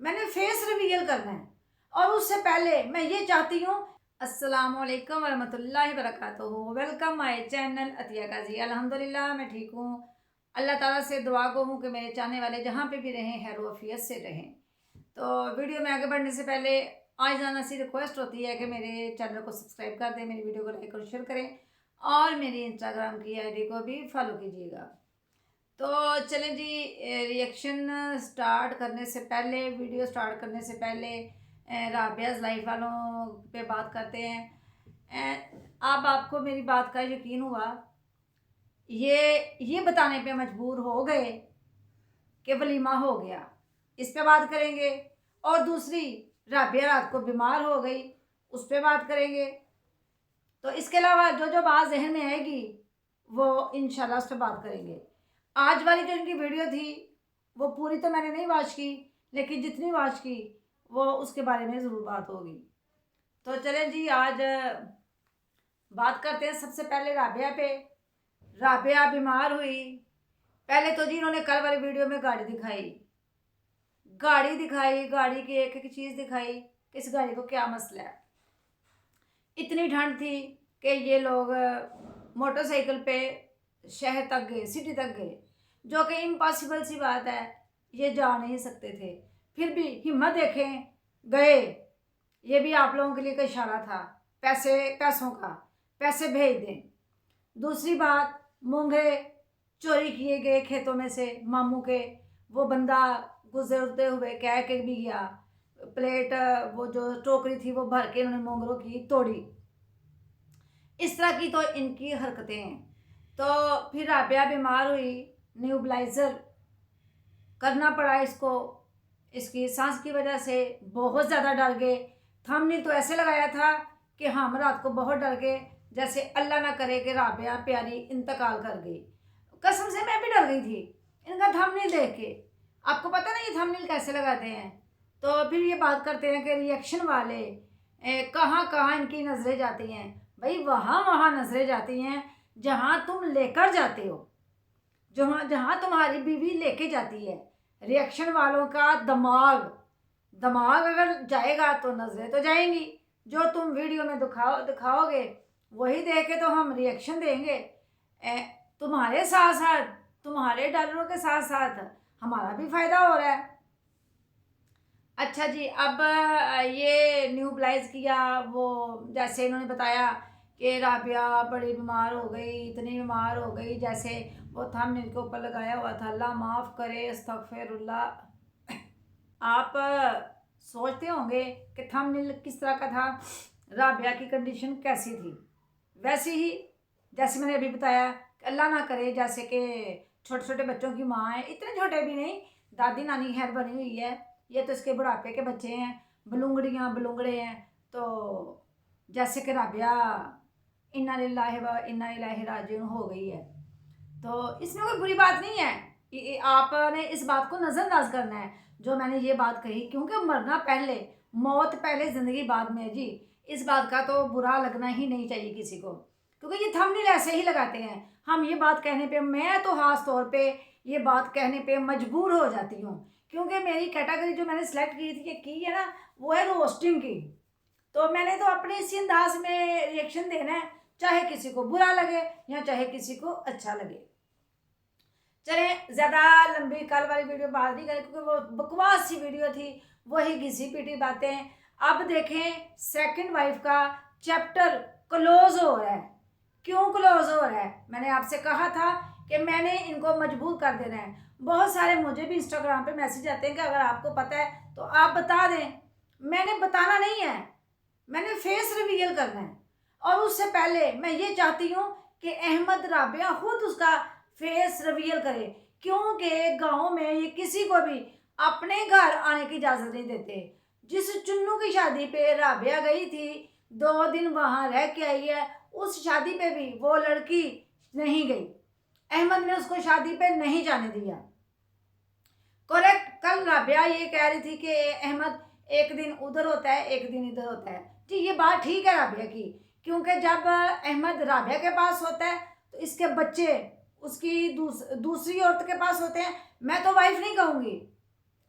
मैंने face reveal करना है। और उससे पहले मैं ये चाहती हूँ, अस्सलामुअलैकुम वरहमतुल्लाहि वबरकातुहू। वेलकम माय चैनल अतिया काजी। अल्हम्दुलिल्लाह मैं ठीक हूँ। अल्लाह ताला से दुआ गो हूँ कि मेरे चाहने वाले जहाँ पे भी रहें खैर वफियत से रहें। तो वीडियो में आगे बढ़ने से पहले आज जाना सी रिक्वेस्ट होती है कि मेरे चैनल को सब्सक्राइब कर दें, मेरी वीडियो को लाइक और शेयर करें और मेरी इंस्टाग्राम की आईडी को भी फॉलो कीजिएगा। तो चलें जी, रिएक्शन स्टार्ट करने से पहले, वीडियो स्टार्ट करने से पहले राबियाज़ लाइफ वालों पे बात करते हैं। अब आपको मेरी बात का यकीन हुआ, ये बताने पे मजबूर हो गए कि वलीमा हो गया, इस पे बात करेंगे। और दूसरी, राबिया रात को बीमार हो गई, उस पर बात करेंगे। तो इसके अलावा जो जो बात जहन में आएगी वो इंशाल्लाह उस पर बात करेंगे। आज वाली जो इनकी वीडियो थी वो पूरी तो मैंने नहीं वॉच की, लेकिन जितनी वॉच की वो उसके बारे में ज़रूर बात होगी। तो चलें जी, आज बात करते हैं सबसे पहले राबिया पे। राबिया बीमार हुई, पहले तो जी इन्होंने कल वाली वीडियो में गाड़ी दिखाई, गाड़ी की एक एक चीज़ दिखाई कि इस गाड़ी को क्या मसला है। इतनी ठंड थी कि ये लोग मोटरसाइकिल पे शहर तक गए, सिटी तक गए, जो कि इम्पॉसिबल सी बात है, ये जा नहीं सकते थे। फिर भी हिम्मत देखें, गए। ये भी आप लोगों के लिए का इशारा था, पैसों का, पैसे भेज दें। दूसरी बात, मूंगे चोरी किए गए खेतों में से मामू के, वो बंदा गुजरते हुए कह के भी गया। प्लेट, वो जो टोकरी थी वो भर के इन्होंने मोंगरों की तोड़ी। इस तरह की तो इनकी हरकतें हैं। तो फिर राबिया बीमार हुई, न्यूबलाइज़र करना पड़ा इसको, इसकी सांस की वजह से बहुत ज़्यादा डर गए। थंबनेल तो ऐसे लगाया था कि हम रात को बहुत डर गए, जैसे अल्लाह ना करे कि राबिया प्यारी इंतकाल कर गई। कसम से मैं भी डर गई थी इनका थंबनेल देख के। आपको पता नहीं ये थंबनेल कैसे लगाते हैं। तो फिर ये बात करते हैं कि रिएक्शन वाले कहाँ कहाँ इनकी नज़रें जाती हैं। भाई वहाँ वहाँ नज़रें जाती हैं जहाँ तुम लेकर जाते हो, जहाँ तुम्हारी बीवी लेके जाती है। रिएक्शन वालों का दिमाग अगर जाएगा तो नज़रें तो जाएंगी। जो तुम वीडियो में दिखाओगे वही देख के तो हम रिएक्शन देंगे। तुम्हारे साथ साथ, तुम्हारे डॉलरों के साथ साथ हमारा भी फ़ायदा हो रहा है। अच्छा जी, अब ये न्यूबलाइज किया, वो जैसे इन्होंने बताया कि राबिया बड़ी बीमार हो गई, इतनी बीमार हो गई, जैसे वो थंबनेल के ऊपर लगाया हुआ था, अल्लाह माफ़ करे, अस्तगफिरुल्लाह। आप सोचते होंगे कि थंबनेल किस तरह का था, राबिया की कंडीशन कैसी थी। वैसे ही जैसे मैंने अभी बताया कि अल्लाह ना करे, जैसे कि छोटे छोटे बच्चों की माँ है, इतने छोटे भी नहीं, दादी नानी खैर बनी हुई है, ये तो इसके बुढ़ापे के बच्चे हैं, बलूंगड़े हैं। तो जैसे कि राबिया इन्ना लिल्लाहि व इन्ना इलैहि राजिऊन हो गई है। तो इसमें कोई बुरी बात नहीं है, आपने इस बात को नज़रअंदाज करना है जो मैंने ये बात कही, क्योंकि मरना पहले, मौत पहले, ज़िंदगी बाद में जी। इस बात का तो बुरा लगना ही नहीं चाहिए किसी को, क्योंकि ये थंबनेल ऐसे ही लगाते हैं। हम ये बात कहने पे, मैं तो खास तौर पे ये बात कहने पे मजबूर हो जाती हूँ, क्योंकि मेरी कैटेगरी जो मैंने सेलेक्ट की है ना, वो है रोस्टिंग की। तो मैंने तो अपने इसी अंदाज में रिएक्शन देना है, चाहे किसी को बुरा लगे या चाहे किसी को अच्छा लगे। चलें, ज़्यादा लंबी कल वाली वीडियो बात नहीं करें, क्योंकि वो बकवास सी वीडियो थी, वही घिसी पिटी बातें। अब देखें, सेकंड वाइफ का चैप्टर क्लोज हो रहा है। क्यों क्लोज हो रहा है? मैंने आपसे कहा था कि मैंने इनको मजबूर कर देना है। बहुत सारे मुझे भी इंस्टाग्राम पे मैसेज आते हैं कि अगर आपको पता है तो आप बता दें। मैंने बताना नहीं है, मैंने फेस रिवील करना है। और उससे पहले मैं ये चाहती हूँ कि अहमद राबिया खुद उसका फेस रिवील करे, क्योंकि गांव में ये किसी को भी अपने घर आने की इजाज़त नहीं देते। जिस चुन्नू की शादी पे राबिया गई थी, 2 दिन वहाँ रह के आई है, उस शादी पे भी वो लड़की नहीं गई। अहमद ने उसको शादी पे नहीं जाने दिया। करेक्ट, कल राबिया ये कह रही थी कि अहमद एक दिन उधर होता है, एक दिन इधर होता है। जी, ये बात ठीक है राबिया की, क्योंकि जब अहमद राबिया के पास होता है तो इसके बच्चे उसकी दूसरी औरत के पास होते हैं। मैं तो वाइफ नहीं कहूँगी,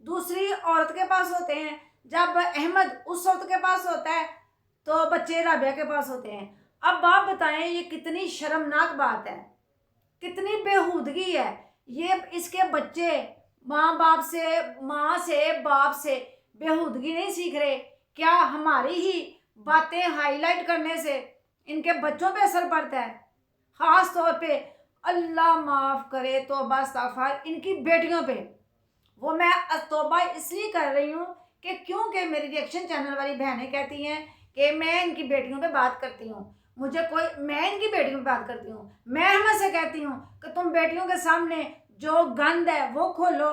दूसरी औरत के पास होते हैं, जब अहमद उस औरत के पास होता है तो बच्चे राबिया के पास होते हैं। अब आप बताएं ये कितनी शर्मनाक बात है, कितनी बेहूदगी है। ये इसके बच्चे माँ से बाप से बेहूदगी नहीं सीख रहे क्या? हमारी ही बातें हाईलाइट करने से इनके बच्चों पे असर पड़ता है। ख़ास तौर पे अल्लाह माफ़ करे, तौबा इस्तग़फ़ार, इनकी बेटियों पे। वो मैं तौबा इसलिए कर रही हूँ कि क्योंकि मेरी रिएक्शन चैनल वाली बहनें कहती हैं कि मैं इनकी बेटियों पे बात करती हूँ, मैं इनकी बेटियों पे बात करती हूँ। मैं अहमद से कहती हूँ कि तुम बेटियों के सामने जो गंद है वो खोलो।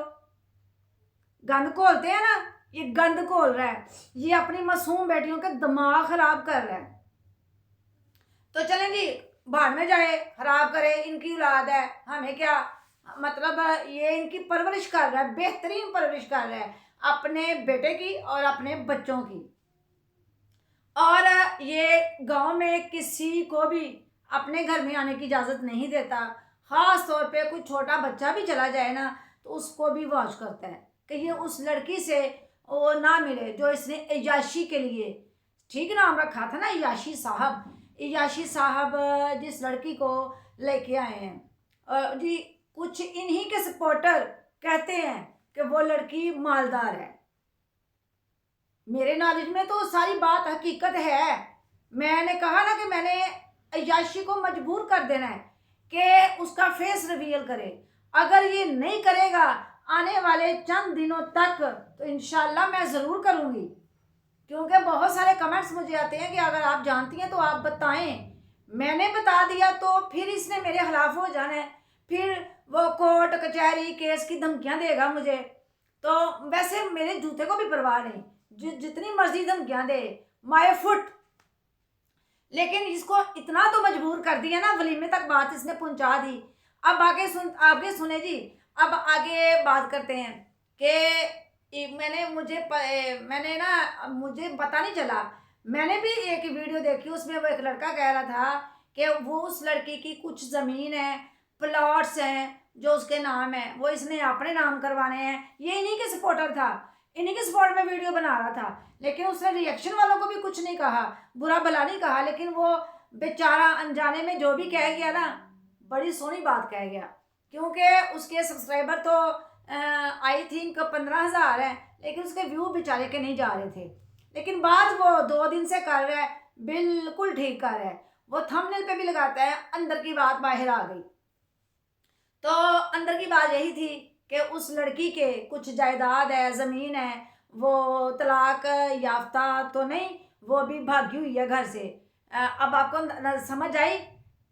गंद खोलते हैं ना, ये गंद खोल रहा है, ये अपनी मासूम बेटियों के दिमाग खराब कर रहा है। तो चलें जी, बाहर में जाए, खराब करे, इनकी औलाद है, हमें क्या मतलब। ये इनकी परवरिश कर रहा है, बेहतरीन परवरिश कर रहा है अपने बेटे की और अपने बच्चों की। और ये गांव में किसी को भी अपने घर में आने की इजाज़त नहीं देता। ख़ास तौर पे कोई छोटा बच्चा भी चला जाए ना तो उसको भी वॉच करता है कि ये उस लड़की से वो ना मिले जो इसने अय्याशी के लिए ठीक नाम रखा था ना, अय्याशी साहब जिस लड़की को लेके आए हैं जी। कुछ इन्हीं के सपोर्टर कहते हैं कि वो लड़की मालदार है। मेरे नॉलेज में तो सारी बात हकीकत है। मैंने कहा ना कि मैंने अय्याशी को मजबूर कर देना है कि उसका फेस रिवील करे। अगर ये नहीं करेगा आने वाले चंद दिनों तक तो इंशाल्लाह मैं ज़रूर करूँगी, क्योंकि बहुत सारे कमेंट्स मुझे आते हैं कि अगर आप जानती हैं तो आप बताएं। मैंने बता दिया तो फिर इसने मेरे खिलाफ हो जाना है, फिर वो कोर्ट कचहरी केस की धमकियां देगा मुझे। तो वैसे मेरे जूते को भी परवाह नहीं, जितनी मर्जी धमकियां दे, माय फुट। लेकिन इसको इतना तो मजबूर कर दिया ना, वलीमे तक बात इसने पहुंचा दी। अब आगे सुने जी। अब आगे बात करते हैं कि मुझे पता नहीं चला, मैंने भी एक वीडियो देखी, उसमें वो एक लड़का कह रहा था कि वो उस लड़की की कुछ ज़मीन है, प्लॉट्स हैं जो उसके नाम है, वो इसने अपने नाम करवाने हैं। ये इन्हीं के सपोर्टर था, इन्हीं के सपोर्ट में वीडियो बना रहा था। लेकिन उसने रिएक्शन वालों को भी कुछ नहीं कहा, बुरा भला नहीं कहा, लेकिन वो बेचारा अनजाने में जो भी कह गया ना, बड़ी सोहनी बात कह गया। क्योंकि उसके सब्सक्राइबर तो आई थिंक 15,000 है, लेकिन उसके व्यू बेचारे के नहीं जा रहे थे। लेकिन बात वो 2 दिन से कर रहा है, बिल्कुल ठीक कर रहा है। वो थंबनेल पे भी लगाता है, अंदर की बात बाहर आ गई। तो अंदर की बात यही थी कि उस लड़की के कुछ जायदाद है, ज़मीन है, वो तलाक याफ्ता तो नहीं, वो भी भागी हुई है घर से। अब आपको समझ आई,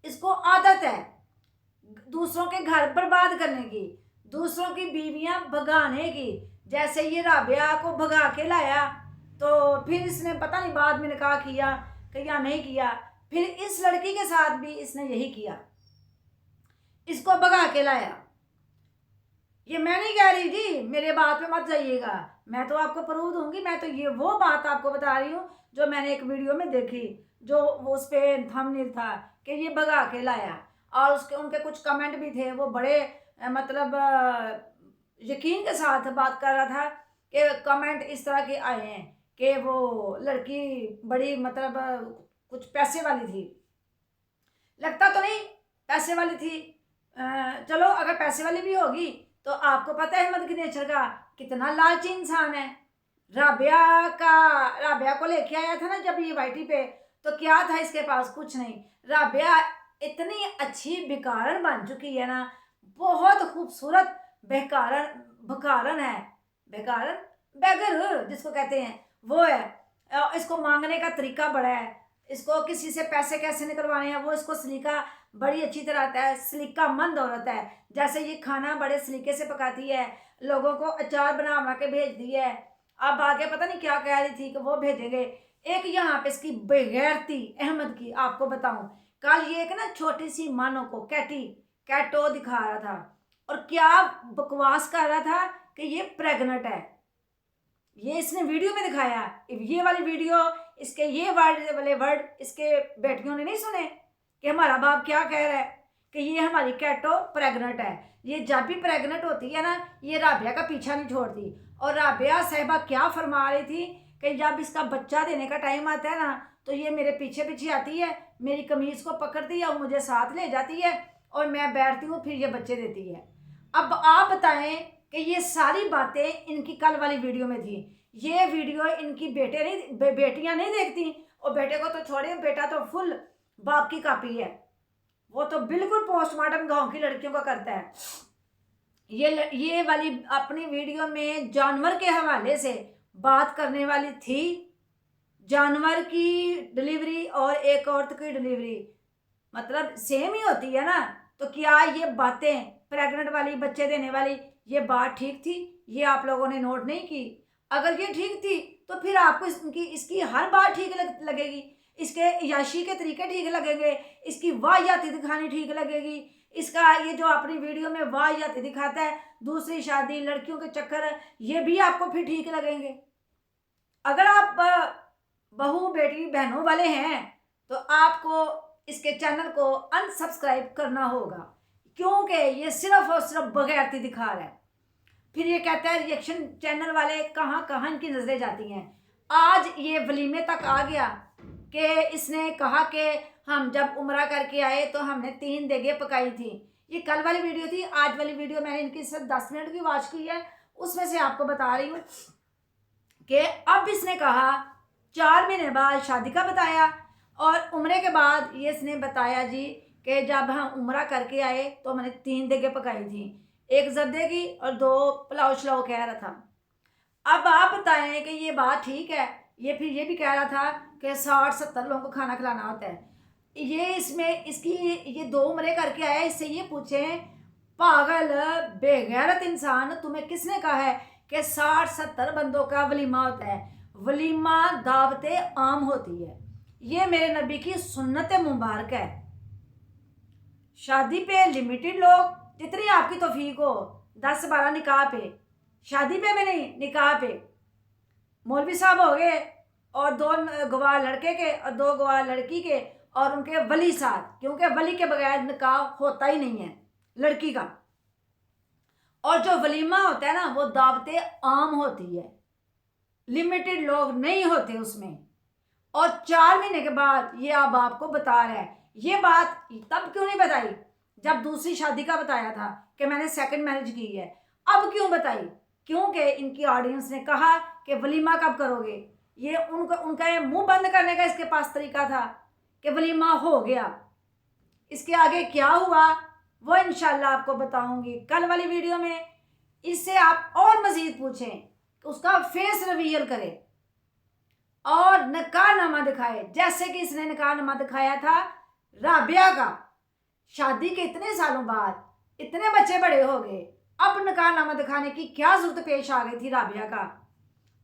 इसको आदत है दूसरों के घर बर्बाद करने की, दूसरों की बीवियां भगाने की। जैसे ये राबिया को भगा के लाया तो फिर इसने पता नहीं बाद में निकाह किया कि या नहीं किया, फिर इस लड़की के साथ भी इसने यही किया, इसको भगा के लाया। ये मैं नहीं कह रही जी, मेरे बात पे मत जाइएगा, मैं तो आपको प्रूव दूंगी। मैं तो ये वो बात आपको बता रही हूँ जो मैंने एक वीडियो में देखी, जो वो उस पर थंबनेल था कि ये भगा के लाया। और उनके कुछ कमेंट भी थे, वो बड़े मतलब यकीन के साथ बात कर रहा था कि कमेंट इस तरह के आए हैं कि वो लड़की बड़ी मतलब कुछ पैसे वाली थी। लगता तो नहीं पैसे वाली थी, चलो अगर पैसे वाली भी होगी तो आपको पता है अहमद के नेचर का कितना लालची इंसान है। राबिया को लेके आया था ना जब ये वाईटी पे, तो क्या था इसके पास? कुछ नहीं। राबिया इतनी अच्छी भिखारन बन चुकी है ना, बहुत खूबसूरत भिखारन है, बेगर जिसको कहते हैं वो है। इसको मांगने का तरीका बड़ा है, इसको किसी से पैसे कैसे निकलवाने हैं वो इसको सलीका बड़ी अच्छी तरह आता है, सलीका मंद औरत है। जैसे ये खाना बड़े सलीके से पकाती है, लोगों को अचार बना के भेज दी है। अब आगे पता नहीं क्या कह रही थी कि वो भेजेंगे। एक यहाँ पे इसकी बेगैरती अहमद की आपको बताऊं, कल ये एक ना छोटी सी मानो को कैटो दिखा रहा था और क्या बकवास कर रहा था कि ये प्रेग्नेंट है। ये इसने वीडियो में दिखाया, ये वाली वीडियो, इसके ये वाले वर्ड इसके बेटियों ने नहीं सुने कि हमारा बाप क्या कह रहा है कि ये हमारी कैटो प्रेग्नेंट है। ये जब भी प्रेग्नेंट होती है ना, ये राबिया का पीछा नहीं छोड़ती। और राबिया साहिबा क्या फरमा रही थी कि जब इसका बच्चा देने का टाइम आता है ना तो ये मेरे पीछे पीछे आती है, मेरी कमीज़ को पकड़ती है और मुझे साथ ले जाती है और मैं बैठती हूँ, फिर ये बच्चे देती है। अब आप बताएं कि ये सारी बातें इनकी कल वाली वीडियो में थी। ये वीडियो इनकी बेटियां नहीं देखती, और बेटे को तो छोड़े, बेटा तो फुल बाप की कॉपी है, वो तो बिल्कुल पोस्टमार्टम गांव की लड़कियों का करता है। ये वाली अपनी वीडियो में जानवर के हवाले से बात करने वाली थी, जानवर की डिलीवरी और एक औरत की डिलीवरी मतलब सेम ही होती है ना, तो क्या ये बातें प्रेग्नेंट वाली, बच्चे देने वाली, ये बात ठीक थी? ये आप लोगों ने नोट नहीं की? अगर ये ठीक थी तो फिर आपको इसकी हर बात ठीक लगेगी, इसके याशी के तरीके ठीक लगेंगे, इसकी वाहियाती दिखानी ठीक लगेगी, इसका ये जो अपनी वीडियो में वाहियाती दिखाता है, दूसरी शादी, लड़कियों के चक्कर, ये भी आपको फिर ठीक लगेंगे। अगर आप बहू बेटी बहनों वाले हैं तो आपको इसके चैनल को अनसब्सक्राइब करना होगा, क्योंकि ये सिर्फ और सिर्फ बगैरती दिखा रहा है। फिर ये कहता है रिएक्शन चैनल वाले कहाँ कहाँ इनकी नजरें जाती हैं। आज ये वलीमे तक आ गया कि इसने कहा कि हम जब उम्रा करके आए तो हमने 3 देगे पकाई थी। ये कल वाली वीडियो थी, आज वाली वीडियो मैंने इनकी सिर्फ 10 मिनट की वॉच की है, उसमें से आपको बता रही हूँ कि अब इसने कहा 4 महीने बाद शादी का बताया, और उम्रे के बाद ये इसने बताया जी कि जब हम उम्रा करके आए तो मैंने 3 देगे पकाई थी, 1 जर्दे की और 2 पुलाव शलाव कह रहा था। अब आप बताएं कि ये बात ठीक है? ये फिर ये भी कह रहा था कि 60-70 लोगों को खाना खिलाना होता है। ये इसमें इसकी ये 2 उम्रे करके आया, इससे ये पूछें पागल बेगैरत इंसान, तुम्हें किसने कहा है कि 60-70 बंदों का वलीमा होता है? वलीमा दावतें आम होती है, ये मेरे नबी की सुन्नत मुबारक है। शादी पे लिमिटेड लोग, जितनी आपकी तौफीक हो, 10-12 निकाह पे, शादी पे भी नहीं, निकाह पे मौलवी साहब हो गए और 2 गवाह लड़के के और 2 गवाह लड़की के और उनके वली साथ, क्योंकि वली के बगैर निकाह होता ही नहीं है लड़की का। और जो वलीमा होता है ना वो दावतें आम होती है, लिमिटेड लोग नहीं होते उसमें। और 4 महीने के बाद ये अब आपको बता रहा है। ये बात तब क्यों नहीं बताई जब दूसरी शादी का बताया था कि मैंने सेकंड मैरिज की है? अब क्यों बताई? क्योंकि इनकी ऑडियंस ने कहा कि वलीमा कब करोगे। ये उनका ये मुंह बंद करने का इसके पास तरीका था कि वलीमा हो गया। इसके आगे क्या हुआ वो इंशाल्लाह आपको बताऊंगी कल वाली वीडियो में। इससे आप और मजीद पूछें, उसका फेस रिवील करे और निकाहनामा दिखाए, जैसे कि इसने निकाहनामा दिखाया था राबिया का। शादी के इतने सालों बाद इतने बच्चे बड़े हो गए, अब निकाहनामा दिखाने की क्या जरूरत पेश आ गई थी राबिया का?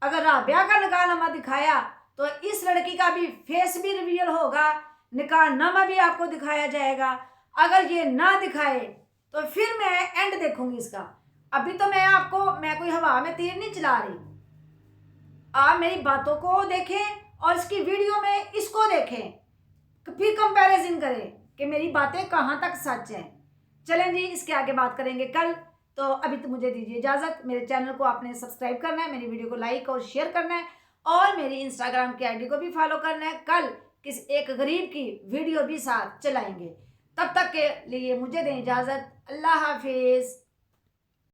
अगर राबिया का निकाहनामा दिखाया तो इस लड़की का भी फेस भी रिवील होगा, निकाहनामा भी आपको दिखाया जाएगा। अगर ये ना दिखाए तो फिर मैं एंड देखूंगी इसका। अभी तो मैं कोई हवा में तीर नहीं चला रही। आप मेरी बातों को देखें और इसकी वीडियो में इसको देखें, फिर कंपैरिजन करें कि मेरी बातें कहाँ तक सच हैं। चलें जी, इसके आगे बात करेंगे कल। तो अभी तो मुझे दीजिए इजाज़त। मेरे चैनल को आपने सब्सक्राइब करना है, मेरी वीडियो को लाइक और शेयर करना है, और मेरी इंस्टाग्राम की आईडी को भी फॉलो करना है। कल किस एक गरीब की वीडियो भी साथ चलाएंगे। तब तक के लिए मुझे दें इजाज़त। अल्लाह हाफिज़।